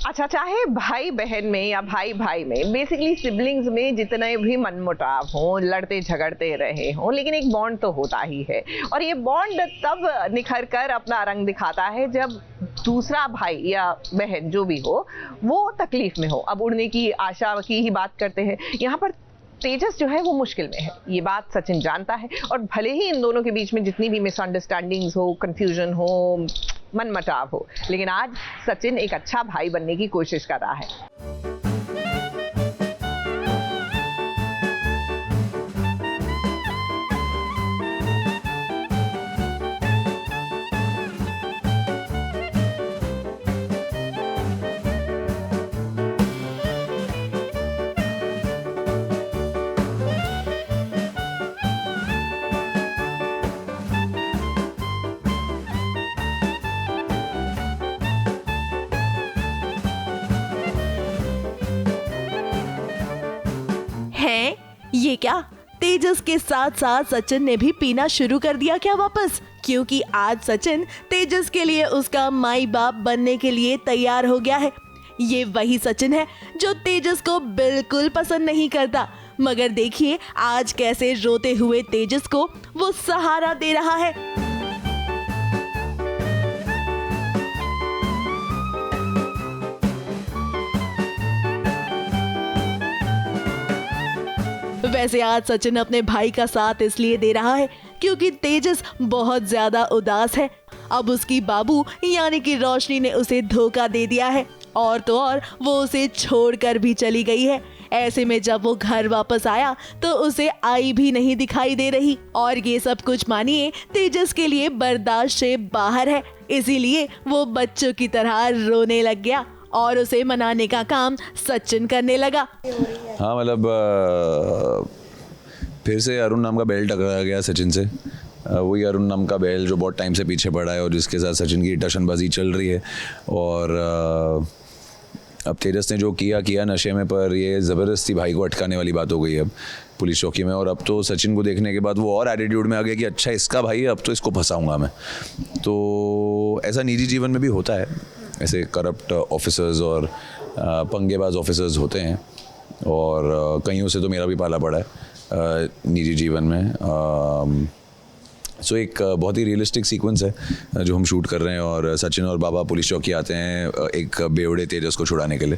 अच्छा, चाहे भाई बहन में या भाई भाई में, बेसिकली सिबलिंग्स में जितने भी मनमुटाव हों, लड़ते झगड़ते रहे हों, लेकिन एक बॉन्ड तो होता ही है। और ये बॉन्ड तब निखर कर अपना रंग दिखाता है जब दूसरा भाई या बहन जो भी हो वो तकलीफ में हो। अब उड़ने की आशा की ही बात करते हैं, यहाँ पर तेजस जो है वो मुश्किल में है, ये बात सचिन जानता है। और भले ही इन दोनों के बीच में जितनी भी मिसअंडरस्टैंडिंग्स हो, कंफ्यूजन हो, मनमुटाव हो, लेकिन आज सचिन एक अच्छा भाई बनने की कोशिश कर रहा है। हैं? ये क्या तेजस के साथ साथ सचिन ने भी पीना शुरू कर दिया क्या वापस? क्योंकि आज सचिन तेजस के लिए उसका माई बाप बनने के लिए तैयार हो गया है। ये वही सचिन है जो तेजस को बिल्कुल पसंद नहीं करता, मगर देखिए आज कैसे रोते हुए तेजस को वो सहारा दे रहा है। वैसे आज सचिन अपने भाई का साथ इसलिए दे रहा है क्योंकि तेजस बहुत ज्यादा उदास है। अब उसकी बाबू यानी कि रोशनी ने उसे धोखा दे दिया है, और तो और वो उसे छोड़कर भी चली गई है। ऐसे में जब वो घर वापस आया तो उसे आई भी नहीं दिखाई दे रही, और ये सब कुछ मानिए तेजस के लिए बर्दाश्त से बाहर है। इसीलिए वो बच्चों की तरह रोने लग गया और उसे मनाने का काम सचिन करने लगा। हाँ, मतलब फिर से अरुण नाम का बैल टकरा गया सचिन से। वही अरुण नाम का बैल जो बहुत टाइम से पीछे पड़ा है और जिसके साथ सचिन की टशनबाजी चल रही है। और अब तेजस ने जो किया नशे में, पर ये ज़बरदस्ती भाई को अटकाने वाली बात हो गई है अब पुलिस चौकी में। और अब तो सचिन को देखने के बाद वो और एटीट्यूड में आ गया कि अच्छा इसका भाई है, अब तो इसको फंसाऊंगा मैं। तो ऐसा निजी जीवन में भी होता है, ऐसे करप्ट ऑफिसर्स और पंगेबाज ऑफिसर्स होते हैं, और कईयों से तो मेरा भी पाला पड़ा है निजी जीवन में। सो एक बहुत ही रियलिस्टिक सीक्वेंस है जो हम शूट कर रहे हैं, और सचिन और बाबा पुलिस चौकी आते हैं एक बेवड़े तेजस को छुड़ाने के लिए,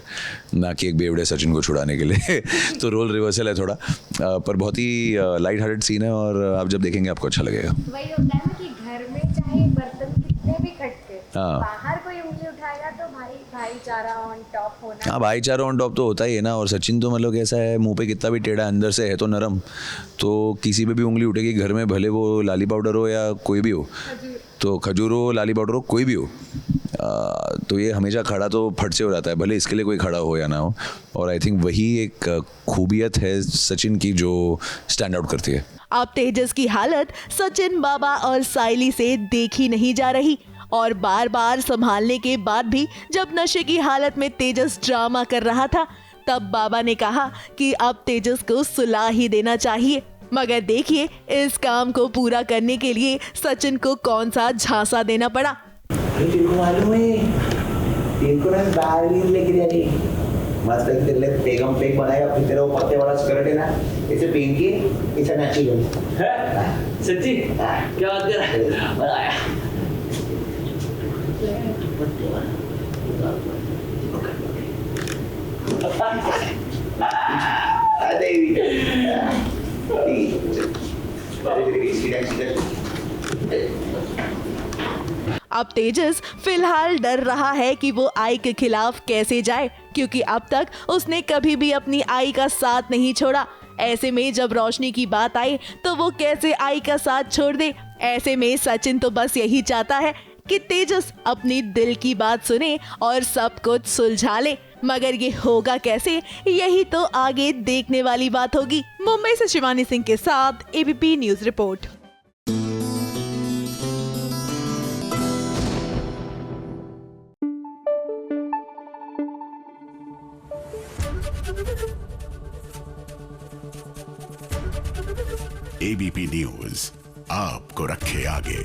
ना कि एक बेवड़े सचिन को छुड़ाने के लिए। तो रोल रिवर्सल है थोड़ा, पर बहुत ही लाइट हार्टेड सीन है, और आप जब देखेंगे आपको अच्छा लगेगा। वही होता है ना कि घर में चाहे बर्तन कितने भी खटके, हाँ, बाहर कोई उंगली उठाएगा तो भाईचारा ऑन टॉप होना। हाँ, भाईचारा ऑन टॉप तो होता ही है ना। और सचिन तो मतलब कैसा है, मुंह पे कितना भी टेढ़ा, अंदर से है तो नरम, तो किसी पे भी उंगली उठेगी घर में, भले वो लाली पाउडर हो या कोई भी हो, तो खजूर हो, लाली पाउडर हो, कोई भी हो, तो ये हमेशा खड़ा तो फट से हो जाता है, भले इसके लिए कोई खड़ा हो या ना हो। और आई थिंक वही एक खूबियत है सचिन की जो स्टैंड आउट करती है। अब तेजस की हालत सचिन, बाबा और साइली से देखी नहीं जा रही, और बार बार संभालने के बाद भी जब नशे की हालत में तेजस ड्रामा कर रहा था, तब बाबा ने कहा कि अब तेजस को सुला ही देना चाहिए। मगर देखिए इस काम को पूरा करने के लिए सचिन को कौन सा झांसा देना पड़ा। तेरे को मालूम है, तेरे को ना बाहर लेके जा रही, मस्त तेरे लिए पेगम पेग बनाएगा, फिर तेरा वो पत्ते वाला स्कर्ट है ना, इसे पहन के इसे नेचुरल है। सच्ची क्या बात कर रहा है? बनाया पत्ते वाला अब तेजस फिलहाल डर रहा है कि वो आई के खिलाफ कैसे जाए, क्योंकि अब तक उसने कभी भी अपनी आई का साथ नहीं छोड़ा। ऐसे में जब रोशनी की बात आई तो वो कैसे आई का साथ छोड़ दे। ऐसे में सचिन तो बस यही चाहता है कि तेजस अपनी दिल की बात सुने और सब कुछ सुलझा ले, मगर ये होगा कैसे, यही तो आगे देखने वाली बात होगी। मुंबई से शिवानी सिंह के साथ ABP news report. ABP news आपको रखे आगे।